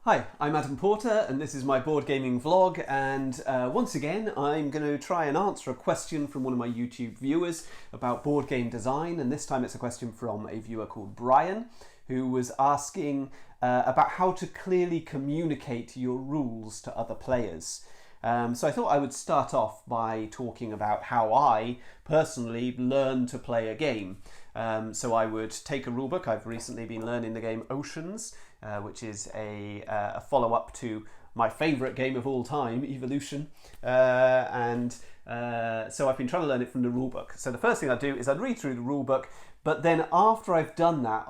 Hi, I'm Adam Porter and this is my board gaming vlog, and once again I'm going to try and answer a question from one of my YouTube viewers about board game design, and this time it's a question from a viewer called Brian, who was asking about how to clearly communicate your rules to other players. So I thought I would start off by talking about how I personally learn to play a game. So I would take a rulebook. I've recently been learning the game Oceans, which is a follow-up to my favourite game of all time, Evolution. So I've been trying to learn it from the rulebook. So the first thing I do is I'd read through the rulebook, but then after I've done that,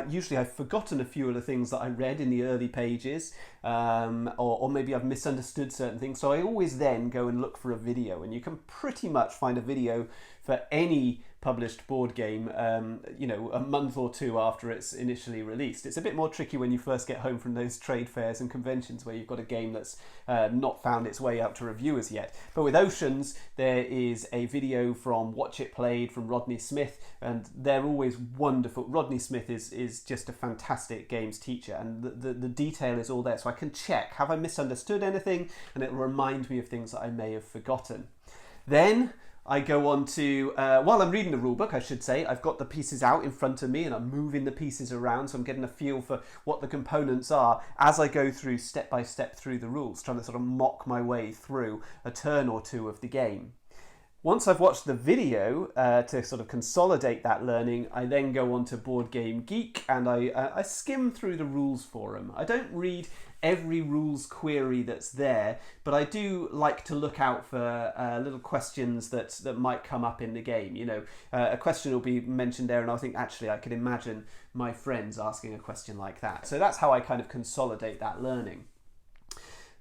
usually I've forgotten a few of the things that I read in the early pages, or maybe I've misunderstood certain things. So I always then go and look for a video, and you can pretty much find a video for any published board game, a month or two after it's initially released. It's a bit more tricky when you first get home from those trade fairs and conventions where you've got a game that's not found its way out to reviewers yet. But with Oceans, there is a video from Watch It Played from Rodney Smith, and they're always wonderful. Rodney Smith is just a fantastic games teacher, and the detail is all there, so I can check, have I misunderstood anything, and it'll remind me of things that I may have forgotten. Then I go on to, while I'm reading the rulebook, I should say, I've got the pieces out in front of me and I'm moving the pieces around, so I'm getting a feel for what the components are as I go through step by step through the rules, trying to sort of mock my way through a turn or two of the game. Once I've watched the video to sort of consolidate that learning, I then go on to Board Game Geek and I skim through the rules forum. I don't read every rules query that's there, but I do like to look out for little questions that might come up in the game. You know, a question will be mentioned there and I think, actually, I could imagine my friends asking a question like that. So that's how I kind of consolidate that learning.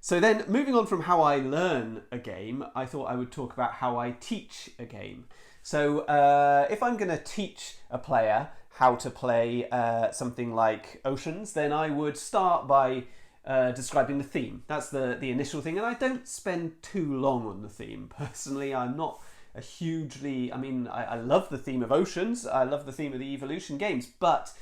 So then, moving on from how I learn a game, I thought I would talk about how I teach a game. So if I'm going to teach a player how to play something like Oceans, then I would start by describing the theme. That's the initial thing, and I don't spend too long on the theme. Personally, I'm not a hugely... I love the theme of Oceans, I love the theme of the Evolution games, but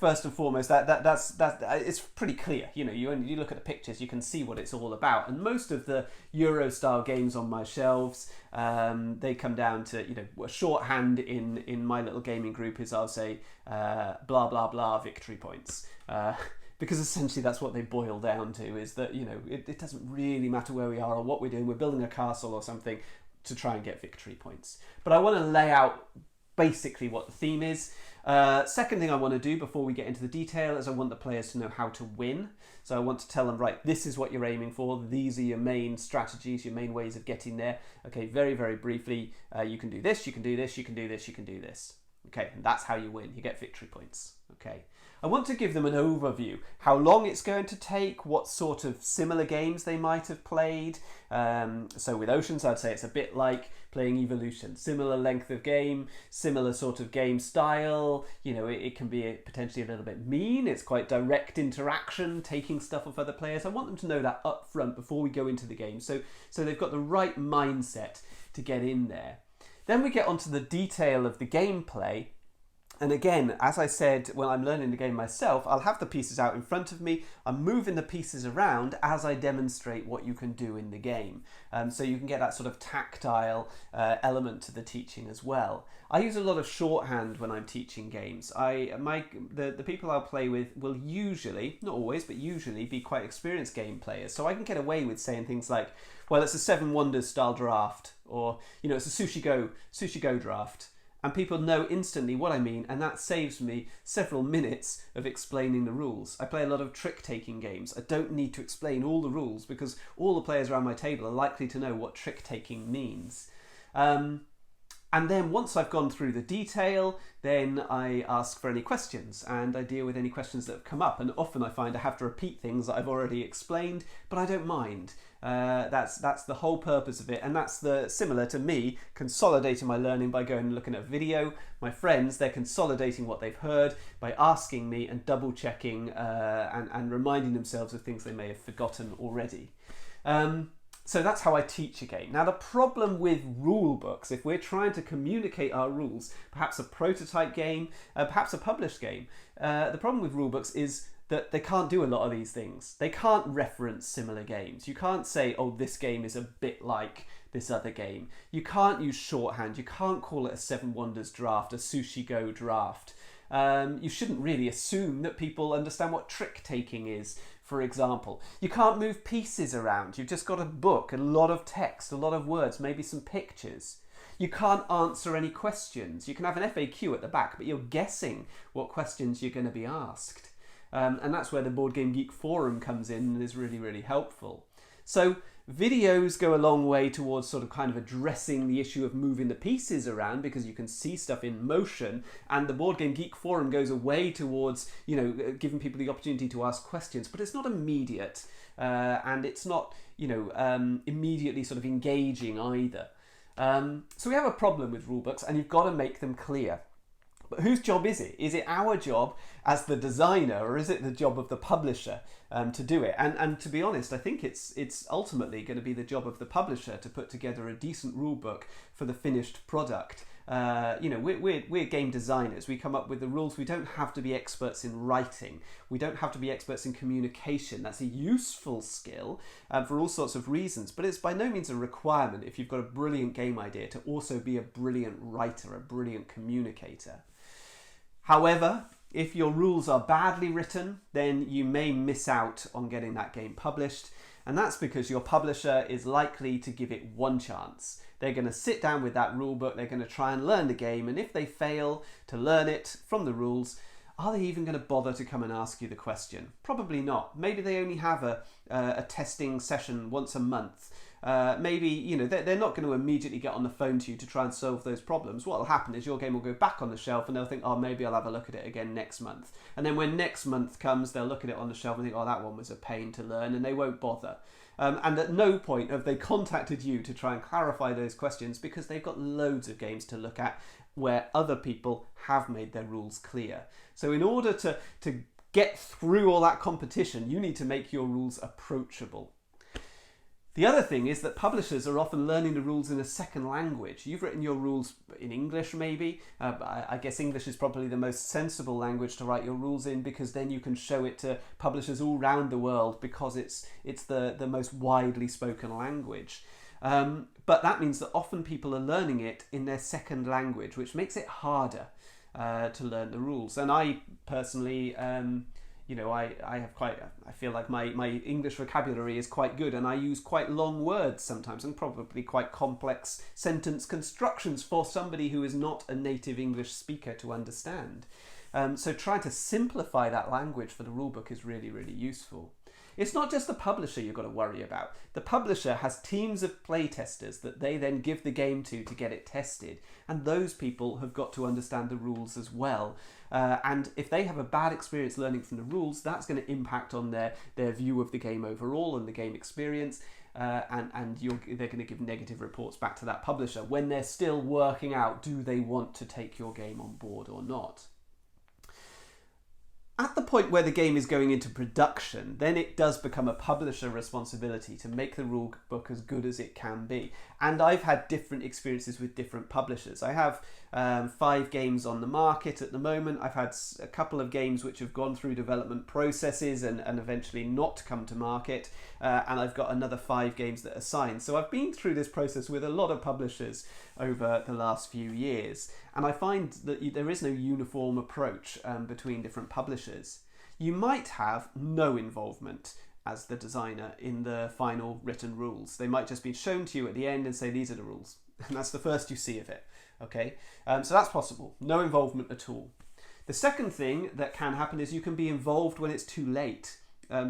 first and foremost, that's it's pretty clear. You look at the pictures, you can see what it's all about. And most of the Euro-style games on my shelves, they come down to, a shorthand in my little gaming group is I'll say blah blah blah victory points. Because essentially that's what they boil down to, is that it doesn't really matter where we are or what we're doing. We're building a castle or something to try and get victory points. But I want to lay out basically what the theme is. Second thing I want to do before we get into the detail is I want the players to know how to win. So I want to tell them, right, this is what you're aiming for. These are your main strategies, your main ways of getting there. Okay, very, very briefly, you can do this, you can do this, you can do this, you can do this. Okay, and that's how you win. You get victory points. Okay. I want to give them an overview, how long it's going to take, what sort of similar games they might have played. So with Oceans, I'd say it's a bit like playing Evolution. Similar length of game, similar sort of game style. It can be potentially a little bit mean. It's quite direct interaction, taking stuff off other players. I want them to know that up front before we go into the game. So they've got the right mindset to get in there. Then we get onto the detail of the gameplay. And again, as I said, when I'm learning the game myself, I'll have the pieces out in front of me. I'm moving the pieces around as I demonstrate what you can do in the game. So you can get that sort of tactile element to the teaching as well. I use a lot of shorthand when I'm teaching games. The people I'll play with will usually, not always, but usually be quite experienced game players. So I can get away with saying things like, well, it's a Seven Wonders style draft, or, it's a Sushi Go draft. And people know instantly what I mean, and that saves me several minutes of explaining the rules. I play a lot of trick-taking games. I don't need to explain all the rules because all the players around my table are likely to know what trick-taking means. And then once I've gone through the detail, then I ask for any questions and I deal with any questions that have come up. And often I find I have to repeat things that I've already explained, but I don't mind. That's the whole purpose of it, and that's similar to me consolidating my learning by going and looking at a video. My friends, they're consolidating what they've heard by asking me and double checking and reminding themselves of things they may have forgotten already. So that's how I teach a game. Now the problem with rule books, if we're trying to communicate our rules, perhaps a prototype game, perhaps a published game, the problem with rule books is that they can't do a lot of these things. They can't reference similar games. You can't say, oh, this game is a bit like this other game. You can't use shorthand. You can't call it a Seven Wonders draft, a Sushi Go draft. You shouldn't really assume that people understand what trick taking is, for example. You can't move pieces around. You've just got a book, a lot of text, a lot of words, maybe some pictures. You can't answer any questions. You can have an FAQ at the back, but you're guessing what questions you're going to be asked. And that's where the Board Game Geek forum comes in and is really, really helpful. So videos go a long way towards sort of kind of addressing the issue of moving the pieces around, because you can see stuff in motion, and the Board Game Geek forum goes away towards, you know, giving people the opportunity to ask questions, but it's not immediate, and it's not, you know, immediately sort of engaging either. So we have a problem with rulebooks, and you've got to make them clear. But whose job is it? Is it our job as the designer, or is it the job of the publisher to do it? And to be honest, I think it's ultimately going to be the job of the publisher to put together a decent rule book for the finished product. You know, we're game designers. We come up with the rules. We don't have to be experts in writing. We don't have to be experts in communication. That's a useful skill for all sorts of reasons, but it's by no means a requirement if you've got a brilliant game idea to also be a brilliant writer, a brilliant communicator. However, if your rules are badly written, then you may miss out on getting that game published, and that's because your publisher is likely to give it one chance. They're going to sit down with that rule book, they're going to try and learn the game, and if they fail to learn it from the rules, are they even going to bother to come and ask you the question? Probably not. Maybe they only have a testing session once a month. Maybe, you know, they're not going to immediately get on the phone to you to try and solve those problems. What will happen is your game will go back on the shelf and they'll think, oh, maybe I'll have a look at it again next month. And then when next month comes, they'll look at it on the shelf and think, oh, that one was a pain to learn, and they won't bother. And at no point have they contacted you to try and clarify those questions, because they've got loads of games to look at where other people have made their rules clear. So in order to get through all that competition, you need to make your rules approachable. The other thing is that publishers are often learning the rules in a second language. You've written your rules in English maybe. I guess English is probably the most sensible language to write your rules in, because then you can show it to publishers all around the world, because it's the most widely spoken language. But that means that often people are learning it in their second language, which makes it harder to learn the rules. And I personally, you know, I feel like my English vocabulary is quite good, and I use quite long words sometimes, and probably quite complex sentence constructions for somebody who is not a native English speaker to understand. So trying to simplify that language for the rulebook is really, really useful. It's not just the publisher you've got to worry about. The publisher has teams of playtesters that they then give the game to get it tested, and those people have got to understand the rules as well. And if they have a bad experience learning from the rules, that's going to impact on their view of the game overall and the game experience, and they're going to give negative reports back to that publisher when they're still working out, do they want to take your game on board or not. At the point where the game is going into production, then it does become a publisher responsibility to make the rule book as good as it can be. And I've had different experiences with different publishers. I have 5 games on the market at the moment. I've had a couple of games which have gone through development processes and eventually not come to market. And I've got another 5 games that are signed. So I've been through this process with a lot of publishers over the last few years. And I find that there is no uniform approach between different publishers. You might have no involvement as the designer in the final written rules. They might just be shown to you at the end and say, these are the rules. And that's the first you see of it. Okay, so that's possible. No involvement at all. The second thing that can happen is you can be involved when it's too late.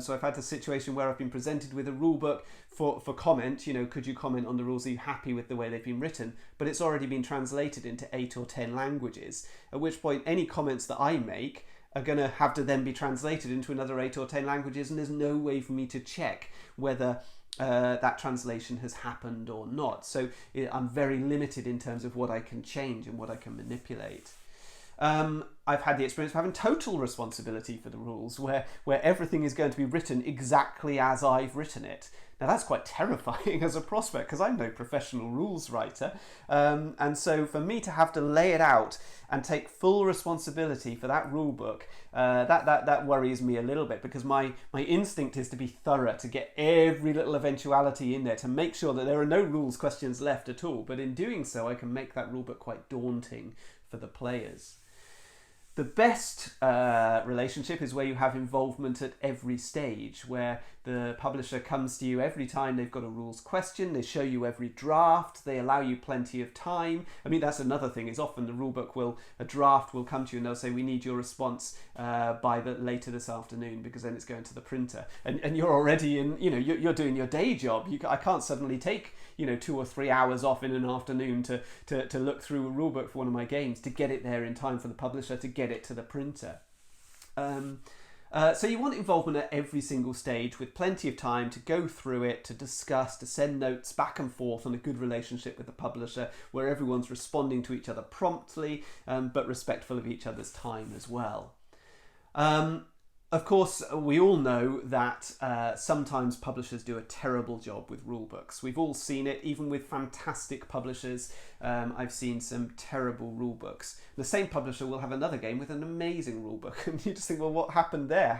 So I've had the situation where I've been presented with a rule book for comment, you know, could you comment on the rules, are you happy with the way they've been written? But it's already been translated into 8 or 10 languages, at which point any comments that I make are going to have to then be translated into another 8 or 10 languages, and there's no way for me to check whether that translation has happened or not. So I'm very limited in terms of what I can change and what I can manipulate. I've had the experience of having total responsibility for the rules, where everything is going to be written exactly as I've written it. Now that's quite terrifying as a prospect, because I'm no professional rules writer, and so for me to have to lay it out and take full responsibility for that rule book, that worries me a little bit, because my instinct is to be thorough, to get every little eventuality in there, to make sure that there are no rules questions left at all. But in doing so, I can make that rule book quite daunting for the players. The best relationship is where you have involvement at every stage, where the publisher comes to you every time they've got a rules question, they show you every draft, they allow you plenty of time. I mean, that's another thing, is often the rulebook a draft will come to you and they'll say, we need your response by later this afternoon, because then it's going to the printer. And you're already in, you're doing your day job. I can't suddenly take 2 or 3 hours off in an afternoon to look through a rulebook for one of my games, to get it there in time for the publisher to get it to the printer. So you want involvement at every single stage, with plenty of time to go through it, to discuss, to send notes back and forth, on a good relationship with the publisher, where everyone's responding to each other promptly, but respectful of each other's time as well. Of course, we all know that sometimes publishers do a terrible job with rulebooks. We've all seen it, even with fantastic publishers. I've seen some terrible rulebooks. The same publisher will have another game with an amazing rulebook, and you just think, well, what happened there?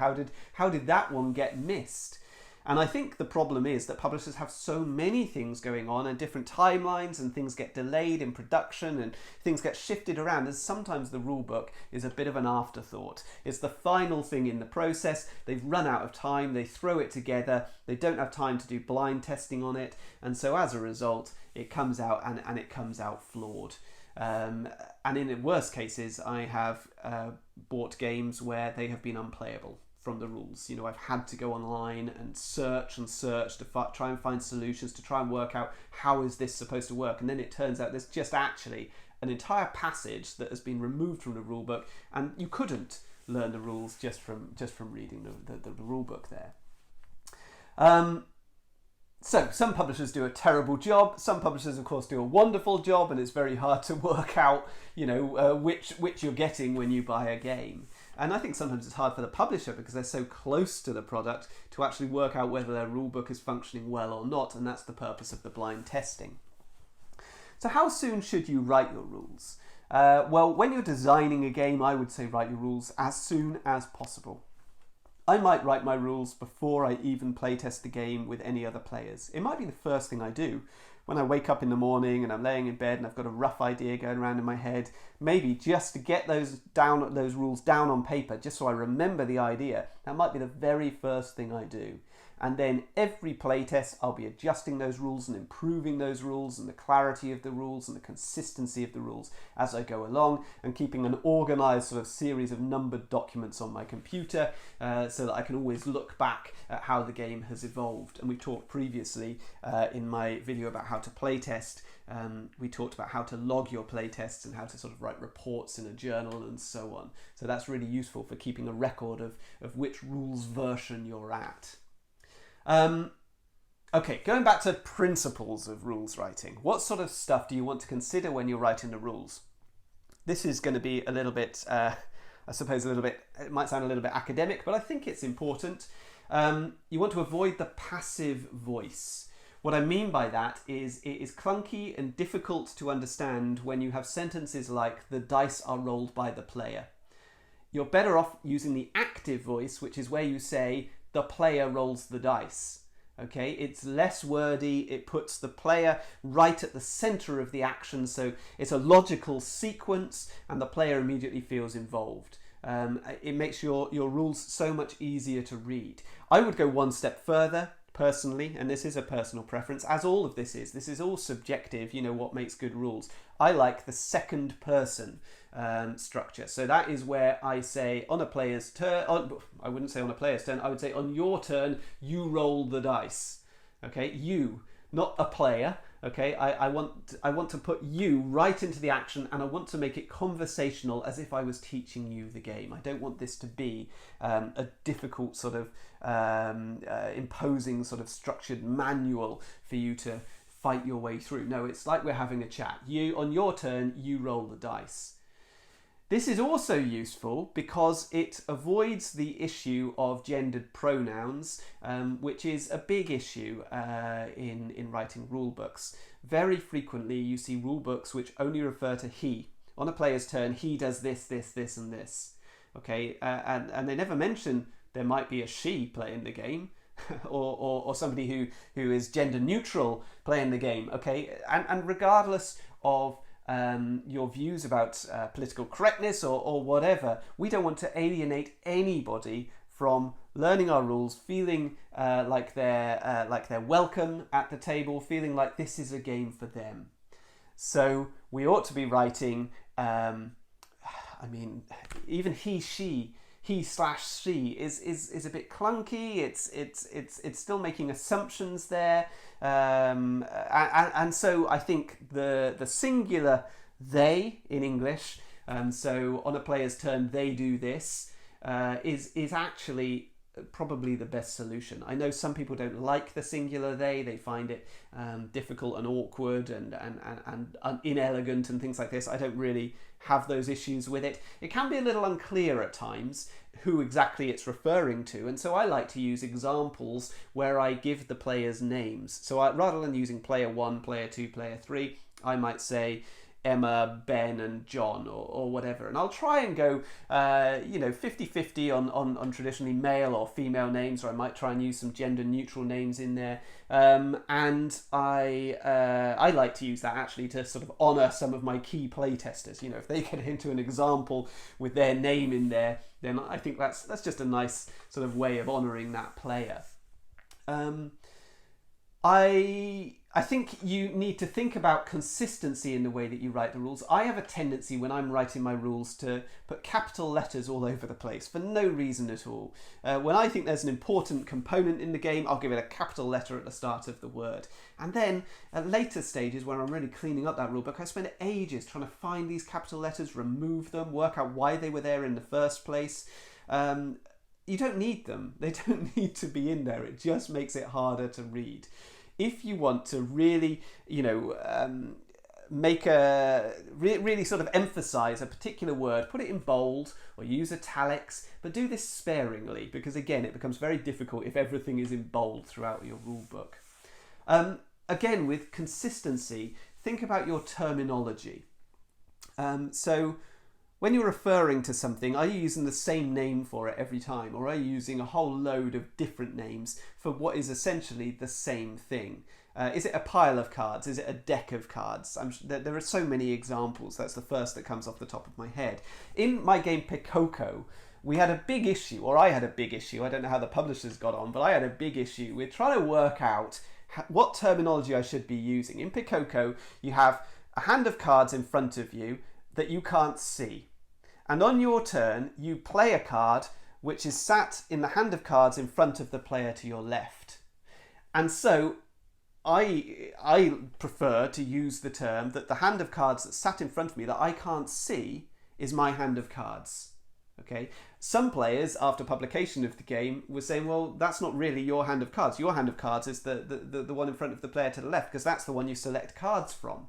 How did that one get missed? And I think the problem is that publishers have so many things going on and different timelines, and things get delayed in production and things get shifted around, and sometimes the rulebook is a bit of an afterthought. It's the final thing in the process. They've run out of time, they throw it together, they don't have time to do blind testing on it, and so as a result it comes out and it comes out flawed. And in the worst cases, I have bought games where they have been unplayable from the rules. I've had to go online and search to try and find solutions, to try and work out how is this supposed to work, and then it turns out there's just actually an entire passage that has been removed from the rulebook, and you couldn't learn the rules just from reading the rulebook there. So some publishers do a terrible job. Some publishers, of course, do a wonderful job, and it's very hard to work out, which you're getting when you buy a game. And I think sometimes it's hard for the publisher, because they're so close to the product, to actually work out whether their rulebook is functioning well or not, and that's the purpose of the blind testing. So how soon should you write your rules? Well, when you're designing a game, I would say write your rules as soon as possible. I might write my rules before I even playtest the game with any other players. It might be the first thing I do. When I wake up in the morning and I'm laying in bed and I've got a rough idea going around in my head, maybe just to get those rules down on paper, just so I remember the idea, that might be the very first thing I do. And then every playtest, I'll be adjusting those rules and improving those rules and the clarity of the rules and the consistency of the rules as I go along, and keeping an organised sort of series of numbered documents on my computer so that I can always look back at how the game has evolved. And we talked previously in my video about how to playtest. We talked about how to log your playtests and how to sort of write reports in a journal and so on. So that's really useful for keeping a record of which rules version you're at. Okay, going back to principles of rules writing. What sort of stuff do you want to consider when you're writing the rules? This is going to be a little bit, I suppose it might sound a little bit academic, but I think it's important. You want to avoid the passive voice. What I mean by that is it is clunky and difficult to understand when you have sentences like "the dice are rolled by the player." You're better off using the active voice, which is where you say "the player rolls the dice." Okay, it's less wordy, it puts the player right at the center of the action, so it's a logical sequence and the player immediately feels involved. It makes your rules so much easier to read. I would go one step further, personally, and this is a personal preference, as all of this is all subjective, what makes good rules. I like the second person structure. So that is where I say on a player's turn, I wouldn't say on a player's turn, I would say on your turn, you roll the dice. Okay, you, not a player. Okay, I want to put you right into the action, and I want to make it conversational, as if I was teaching you the game. I don't want this to be a difficult sort of imposing sort of structured manual for you to fight your way through. No, it's like we're having a chat. You, on your turn, you roll the dice. This is also useful because it avoids the issue of gendered pronouns, which is a big issue in writing rule books. Very frequently you see rule books which only refer to he. On a player's turn, he does this, this, this, and this. Okay, and they never mention there might be a she playing the game. or somebody who is gender neutral playing the game. Okay, and regardless of your views about political correctness or whatever, we don't want to alienate anybody from learning our rules, feeling like they're welcome at the table, feeling like this is a game for them. So we ought to be writing, even he/she is a bit clunky. It's still making assumptions there, and so I think the singular they in English, so on a player's turn they do this, is actually probably the best solution. I know some people don't like the singular they find it difficult and awkward and inelegant and things like this. I don't really have those issues with it. It can be a little unclear at times who exactly it's referring to, and so I like to use examples where I give the players names. So rather than using player 1, player 2, player 3, I might say Emma, Ben and John or whatever, and I'll try and go 50-50 on traditionally male or female names, or I might try and use some gender neutral names in there, and I like to use that actually to sort of honour some of my key playtesters. You know, if they get into an example with their name in there, then I think that's just a nice sort of way of honouring that player. I think you need to think about consistency in the way that you write the rules. I have a tendency when I'm writing my rules to put capital letters all over the place for no reason at all. When I think there's an important component in the game, I'll give it a capital letter at the start of the word. And then at later stages when I'm really cleaning up that rule book, I spend ages trying to find these capital letters, remove them, work out why they were there in the first place. You don't need them. They don't need to be in there. It just makes it harder to read. If you want to really, make really sort of emphasize a particular word, put it in bold or use italics, but do this sparingly, because again, it becomes very difficult if everything is in bold throughout your rule book. Again, with consistency, think about your terminology. So when you're referring to something, are you using the same name for it every time, or are you using a whole load of different names for what is essentially the same thing? Is it a pile of cards? Is it a deck of cards? There are so many examples. That's the first that comes off the top of my head. In my game Pikoko, we had a big issue, or I had a big issue. I don't know how the publishers got on, but I had a big issue with trying to work out what terminology I should be using. In Pikoko, you have a hand of cards in front of you that you can't see. And on your turn, you play a card which is sat in the hand of cards in front of the player to your left. And so I prefer to use the term that the hand of cards that's sat in front of me that I can't see is my hand of cards. Okay. Some players, after publication of the game, were saying, well, that's not really your hand of cards. Your hand of cards is the one in front of the player to the left, because that's the one you select cards from.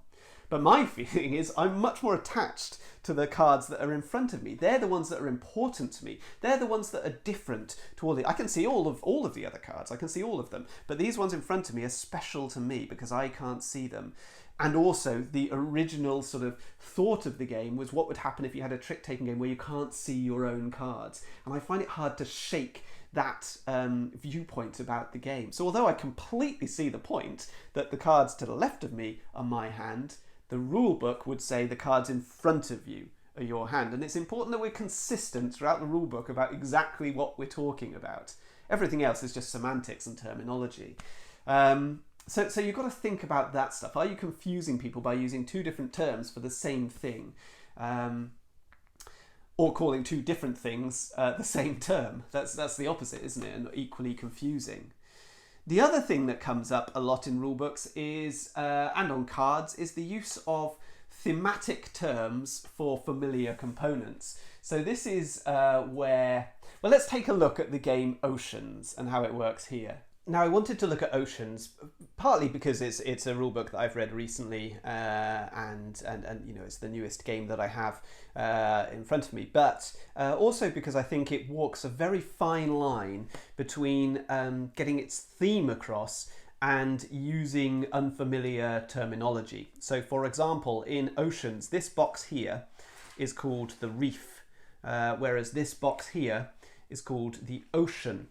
But my feeling is I'm much more attached to the cards that are in front of me. They're the ones that are important to me. They're the ones that are different to all the... I can see all of the other cards. I can see all of them. But these ones in front of me are special to me because I can't see them. And also, the original sort of thought of the game was what would happen if you had a trick-taking game where you can't see your own cards. And I find it hard to shake that viewpoint about the game. So although I completely see the point that the cards to the left of me are my hand, the rule book would say the cards in front of you are your hand. And it's important that we're consistent throughout the rule book about exactly what we're talking about. Everything else is just semantics and terminology. So you've got to think about that stuff. Are you confusing people by using two different terms for the same thing? Or calling two different things the same term? That's the opposite, isn't it? And equally confusing. The other thing that comes up a lot in rulebooks is, and on cards, is the use of thematic terms for familiar components. So this is where... Well, let's take a look at the game Oceans and how it works here. Now, I wanted to look at Oceans, partly because it's a rulebook that I've read recently, and you know, it's the newest game that I have in front of me, but also because I think it walks a very fine line between getting its theme across and using unfamiliar terminology. So, for example, in Oceans, this box here is called the Reef, whereas this box here is called the Ocean.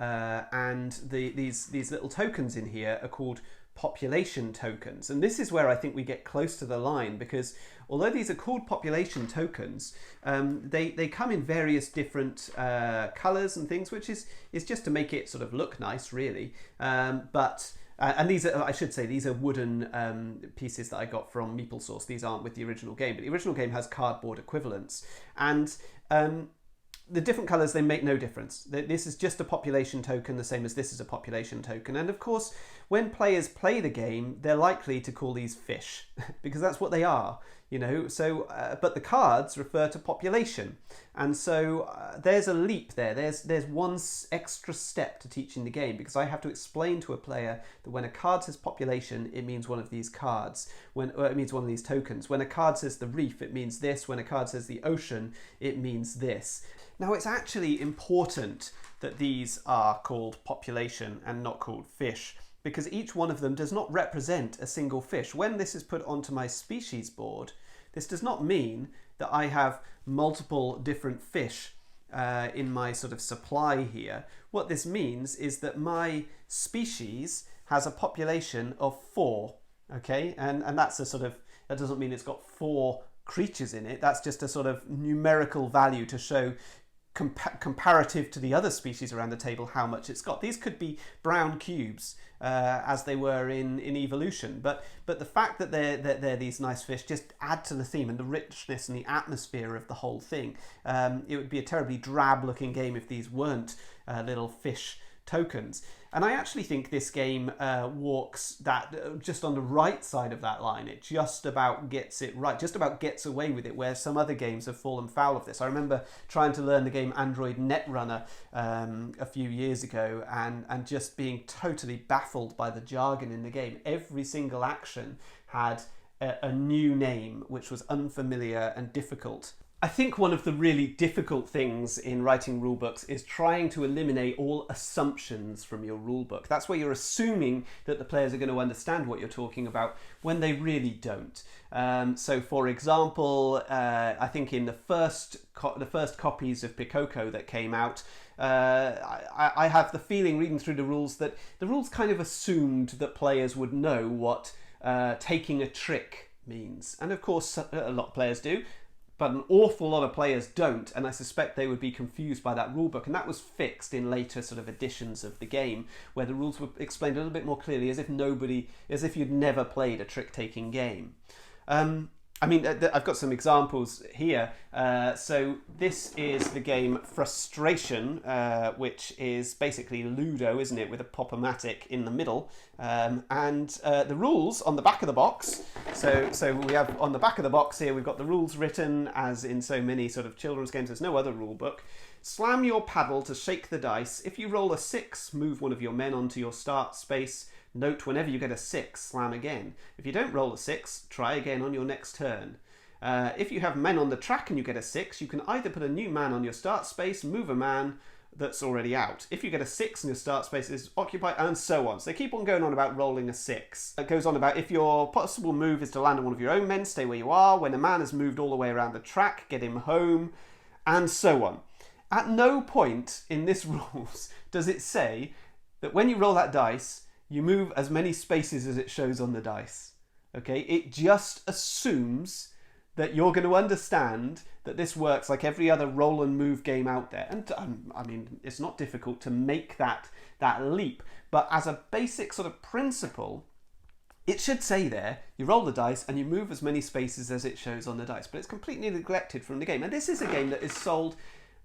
And these little tokens in here are called population tokens. And this is where I think we get close to the line, because although these are called population tokens, they come in various different colours and things, which is just to make it sort of look nice, really. And these are, I should say, these are wooden pieces that I got from MeepleSource. These aren't with the original game, but the original game has cardboard equivalents. And the different colours, they make no difference. This is just a population token, the same as this is a population token. And of course, when players play the game, they're likely to call these fish, because that's what they are, you know. So, but the cards refer to population. And so there's a leap there. There's one extra step to teaching the game, because I have to explain to a player that when a card says population, it means one of these cards. It means one of these tokens. When a card says the reef, it means this. When a card says the ocean, it means this. Now, it's actually important that these are called population and not called fish, because each one of them does not represent a single fish. When this is put onto my species board, this does not mean that I have multiple different fish in my sort of supply here. What this means is that my species has a population of 4, okay? And that's a sort of, that doesn't mean it's got 4 creatures in it. That's just a sort of numerical value to show comparative to the other species around the table how much it's got. These could be brown cubes as they were in evolution, but the fact that they're these nice fish just add to the theme and the richness and the atmosphere of the whole thing. It would be a terribly drab looking game if these weren't little fish tokens. And I actually think this game walks that just on the right side of that line. It just about gets it right, just about gets away with it, where some other games have fallen foul of this. I remember trying to learn the game Android Netrunner a few years ago and just being totally baffled by the jargon in the game. Every single action had a new name which was unfamiliar and difficult. I think one of the really difficult things in writing rulebooks is trying to eliminate all assumptions from your rulebook. That's where you're assuming that the players are going to understand what you're talking about when they really don't. So, for example, I think in the first copies of Pikoko that came out, I have the feeling, reading through the rules, that the rules kind of assumed that players would know what taking a trick means. And of course, a lot of players do. But an awful lot of players don't, and I suspect they would be confused by that rulebook. And that was fixed in later sort of editions of the game, where the rules were explained a little bit more clearly, as if you'd never played a trick-taking game. I mean, I've got some examples here. So this is the game Frustration, which is basically Ludo, isn't it, with a Pop-O-Matic in the middle. And the rules on the back of the box. So we have on the back of the box here, we've got the rules written, as in so many sort of children's games. There's no other rule book. Slam your paddle to shake the dice. If you roll a 6, move one of your men onto your start space. Note, whenever you get a 6, slam again. If you don't roll a 6, try again on your next turn. If you have men on the track and you get a 6, you can either put a new man on your start space, move a man that's already out. If you get a 6 and your start space is occupied, and so on. So they keep on going on about rolling a 6. It goes on about if your possible move is to land on one of your own men, stay where you are. When a man has moved all the way around the track, get him home, and so on. At no point in this rules does it say that when you roll that dice, you move as many spaces as it shows on the dice. Okay, it just assumes that you're going to understand that this works like every other roll and move game out there. And I mean, it's not difficult to make that leap. But as a basic sort of principle, it should say there, you roll the dice and you move as many spaces as it shows on the dice. But it's completely neglected from the game. And this is a game that is sold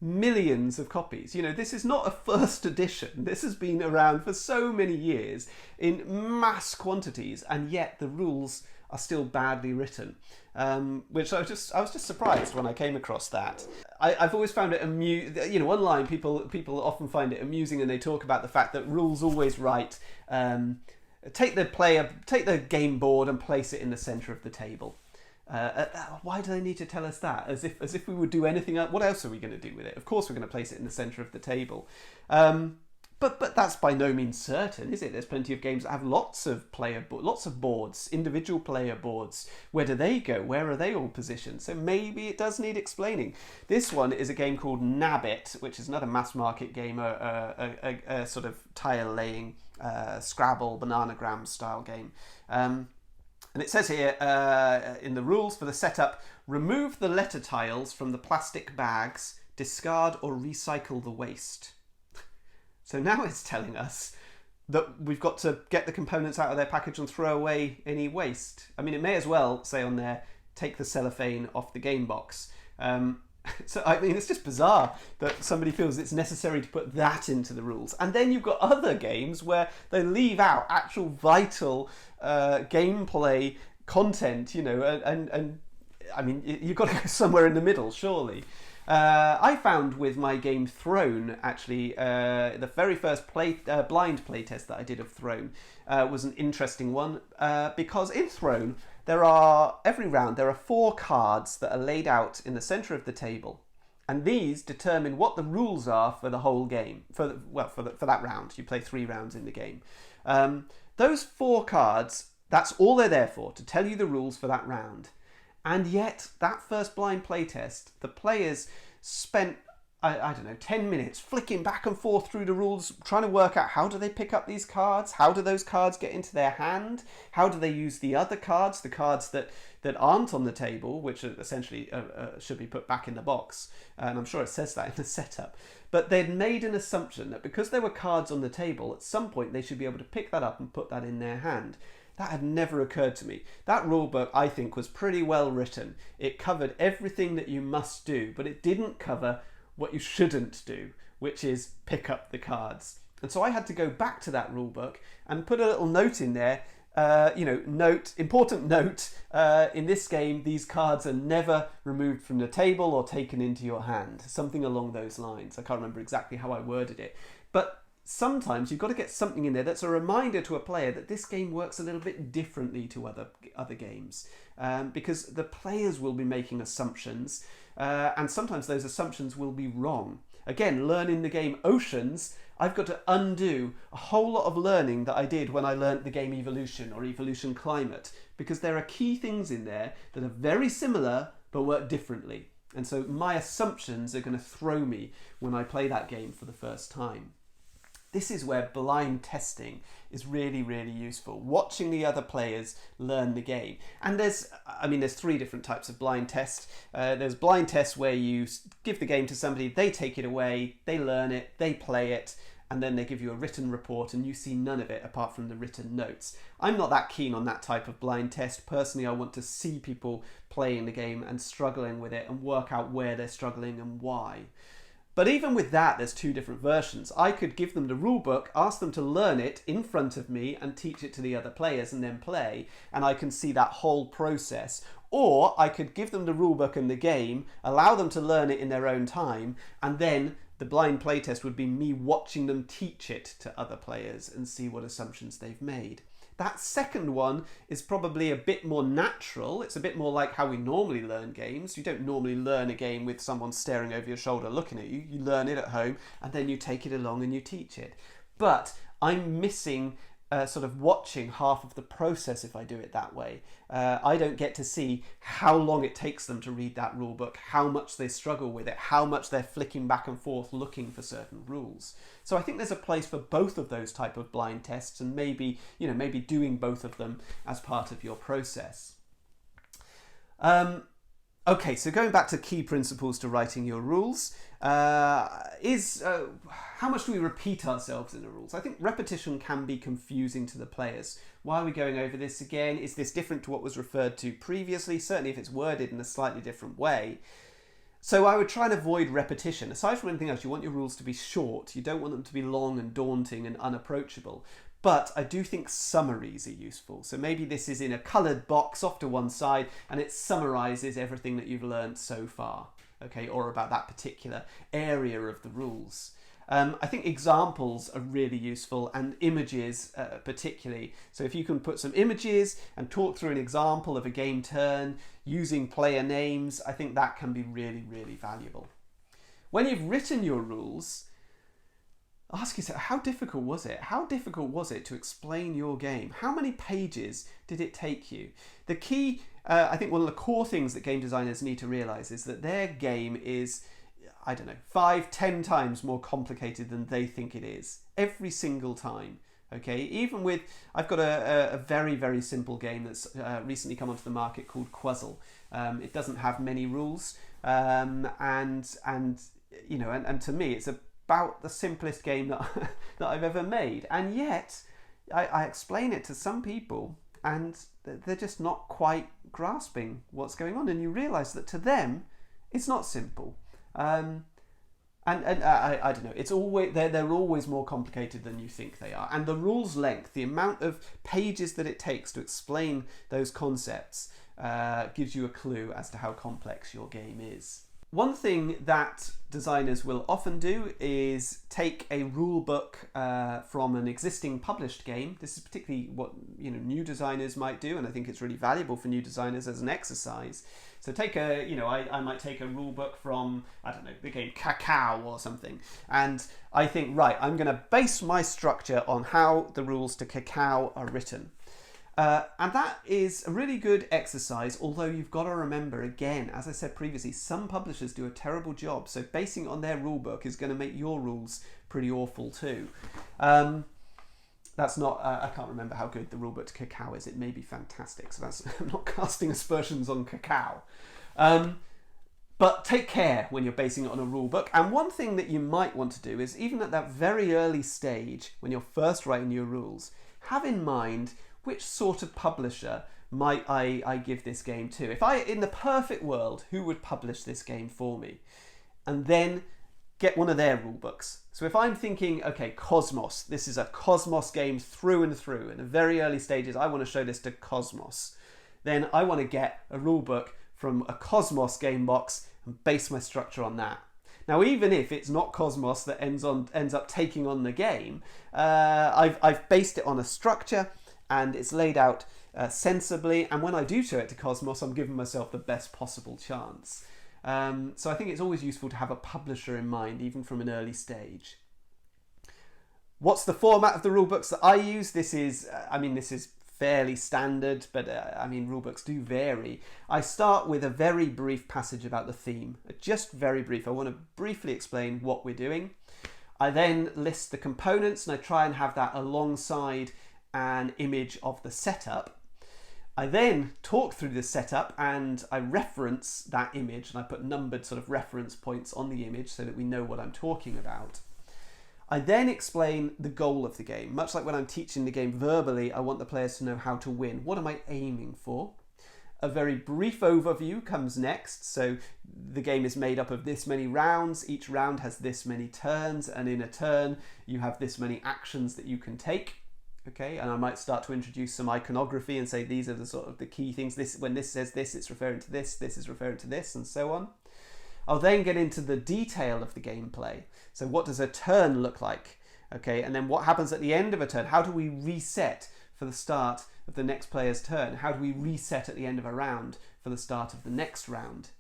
millions of copies. You know, this is not a first edition. This has been around for so many years in mass quantities, and yet the rules are still badly written. Which I was just surprised when I came across that. I've always found it online people often find it amusing, and they talk about the fact that rules always write, take the game board and place it in the center of the table. Why do they need to tell us that? As if we would do anything else. What else are we going to do with it? Of course we're going to place it in the center of the table. But that's by no means certain, is it? There's plenty of games that have lots of boards, individual player boards. Where do they go? Where are they all positioned? So maybe it does need explaining. This one is a game called Nabbit, which is another mass market game, a sort of tile laying, Scrabble, Bananagram style game. And it says here in the rules for the setup, remove the letter tiles from the plastic bags, discard or recycle the waste. So now it's telling us that we've got to get the components out of their package and throw away any waste. I mean, it may as well say on there, take the cellophane off the game box. So, I mean, it's just bizarre that somebody feels it's necessary to put that into the rules. And then you've got other games where they leave out actual vital gameplay content, and I mean, you've got to go somewhere in the middle, surely. I found with my game Throne, actually, the very first blind playtest that I did of Throne was an interesting one, because in Throne, every round there are 4 cards that are laid out in the centre of the table, and these determine what the rules are for the whole game. For that round, you play 3 rounds in the game. Those 4 cards, that's all they're there for, to tell you the rules for that round. And yet, that first blind playtest, the players spent, I don't know, 10 minutes flicking back and forth through the rules, trying to work out how do they pick up these cards? How do those cards get into their hand? How do they use the other cards, the cards that aren't on the table, which essentially should be put back in the box? And I'm sure it says that in the setup. But they'd made an assumption that because there were cards on the table, at some point they should be able to pick that up and put that in their hand. That had never occurred to me. That rulebook, I think, was pretty well written. It covered everything that you must do, but it didn't cover what you shouldn't do, which is pick up the cards. And so I had to go back to that rulebook and put a little note in there, important note, in this game, these cards are never removed from the table or taken into your hand. Something along those lines. I can't remember exactly how I worded it. But sometimes you've got to get something in there that's a reminder to a player that this game works a little bit differently to other games, because the players will be making assumptions, and sometimes those assumptions will be wrong. Again, learning the game Oceans, I've got to undo a whole lot of learning that I did when I learnt the game Evolution or Evolution Climate, because there are key things in there that are very similar but work differently. And so my assumptions are going to throw me when I play that game for the first time. This is where blind testing is really, really useful. Watching the other players learn the game. And there's 3 different types of blind test. There's blind tests where you give the game to somebody, they take it away, they learn it, they play it, and then they give you a written report and you see none of it apart from the written notes. I'm not that keen on that type of blind test. Personally, I want to see people playing the game and struggling with it and work out where they're struggling and why. But even with that, there's 2 different versions. I could give them the rulebook, ask them to learn it in front of me and teach it to the other players and then play, and I can see that whole process. Or I could give them the rulebook and the game, allow them to learn it in their own time, and then the blind playtest would be me watching them teach it to other players and see what assumptions they've made. That second one is probably a bit more natural. It's a bit more like how we normally learn games. You don't normally learn a game with someone staring over your shoulder looking at you. You learn it at home and then you take it along and you teach it. But I'm missing sort of watching half of the process if I do it that way. I don't get to see how long it takes them to read that rule book, how much they struggle with it, how much they're flicking back and forth looking for certain rules. So I think there's a place for both of those type of blind tests, and maybe doing both of them as part of your process. Okay, so going back to key principles to writing your rules, how much do we repeat ourselves in the rules? I think repetition can be confusing to the players. Why are we going over this again? Is this different to what was referred to previously? Certainly if it's worded in a slightly different way. So I would try and avoid repetition. Aside from anything else, you want your rules to be short. You don't want them to be long and daunting and unapproachable. But I do think summaries are useful. So maybe this is in a coloured box off to one side and it summarises everything that you've learned so far, okay, or about that particular area of the rules. I think examples are really useful, and images particularly. So if you can put some images and talk through an example of a game turn using player names, I think that can be really, really valuable. When you've written your rules, ask yourself, how difficult was it? How difficult was it to explain your game? How many pages did it take you? The key, I think one of the core things that game designers need to realise is that their game is, I don't know, 5-10 times more complicated than they think it is every single time. Okay, even with, I've got a very, very simple game that's recently come onto the market called Quazzle. It doesn't have many rules, and you know, and to me, it's about the simplest game that that I've ever made. And yet, I explain it to some people, and they're just not quite grasping what's going on. And you realise that to them, it's not simple. And I don't know, it's always they're always more complicated than you think they are. And the rules length, the amount of pages that it takes to explain those concepts, gives you a clue as to how complex your game is. One thing that designers will often do is take a rule book from an existing published game. This is particularly what new designers might do, and I think it's really valuable for new designers as an exercise. So take I might take a rule book from, I don't know, the game Cacao or something, and I think, right, I'm going to base my structure on how the rules to Cacao are written. And that is a really good exercise, although you've got to remember, again, as I said previously, some publishers do a terrible job, so basing it on their rulebook is going to make your rules pretty awful too. That's not, I can't remember how good the rulebook to Cacao is. It may be fantastic, so I'm not casting aspersions on Cacao. But take care when you're basing it on a rulebook. And one thing that you might want to do is, even at that very early stage, when you're first writing your rules, have in mind which sort of publisher might I give this game to. If in the perfect world, who would publish this game for me? And then get one of their rule books. So if I'm thinking, okay, Cosmos, this is a Cosmos game through and through. In the very early stages, I want to show this to Cosmos. Then I want to get a rule book from a Cosmos game box and base my structure on that. Now, even if it's not Cosmos that ends up taking on the game, I've based it on a structure and it's laid out sensibly. And when I do show it to Cosmos, I'm giving myself the best possible chance. So I think it's always useful to have a publisher in mind, even from an early stage. What's the format of the rulebooks that I use? This is fairly standard, but rulebooks do vary. I start with a very brief passage about the theme, just very brief. I want to briefly explain what we're doing. I then list the components and I try and have that alongside an image of the setup. I then talk through the setup and I reference that image, and I put numbered sort of reference points on the image so that we know what I'm talking about. I then explain the goal of the game. Much like when I'm teaching the game verbally, I want the players to know how to win. What am I aiming for? A very brief overview comes next. So the game is made up of this many rounds. Each round has this many turns, and in a turn you have this many actions that you can take. Okay, and I might start to introduce some iconography and say these are the sort of the key things. When this says this, it's referring to this, this is referring to this, and so on. I'll then get into the detail of the gameplay. So what does a turn look like? Okay, and then what happens at the end of a turn? How do we reset for the start of the next player's turn? How do we reset at the end of a round for the start of the next round?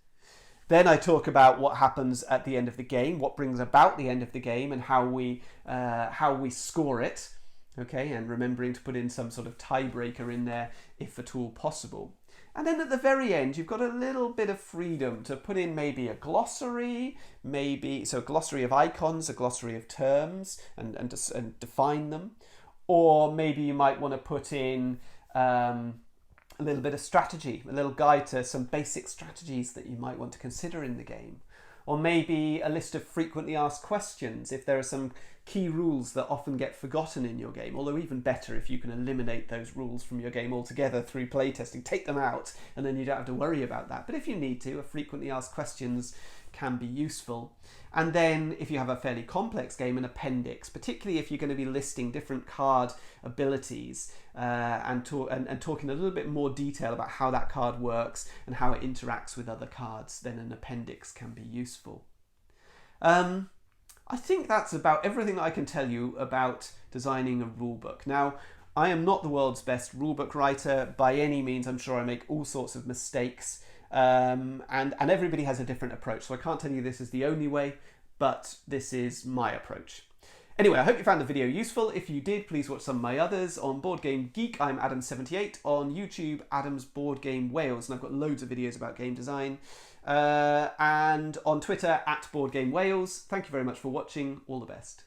Then I talk about what happens at the end of the game, what brings about the end of the game, and how we score it. Okay, and remembering to put in some sort of tiebreaker in there if at all possible. And then at the very end, you've got a little bit of freedom to put in maybe a glossary, so a glossary of icons, a glossary of terms, and define them. Or maybe you might want to put in a little bit of strategy, a little guide to some basic strategies that you might want to consider in the game. Or maybe a list of frequently asked questions if there are some key rules that often get forgotten in your game, although even better if you can eliminate those rules from your game altogether through playtesting. Take them out and then you don't have to worry about that. But if you need to, a frequently asked questions can be useful. And then if you have a fairly complex game, an appendix, particularly if you're going to be listing different card abilities and talking a little bit more detail about how that card works and how it interacts with other cards, then an appendix can be useful. I think that's about everything I can tell you about designing a rulebook. Now, I am not the world's best rulebook writer by any means. I'm sure I make all sorts of mistakes, and everybody has a different approach. So I can't tell you this is the only way, but this is my approach. Anyway, I hope you found the video useful. If you did, please watch some of my others. On Board Game Geek, I'm Adam78. On YouTube, Adam's Board Game Wales, and I've got loads of videos about game design. And on Twitter, @BoardGameWales. Thank you very much for watching. All the best.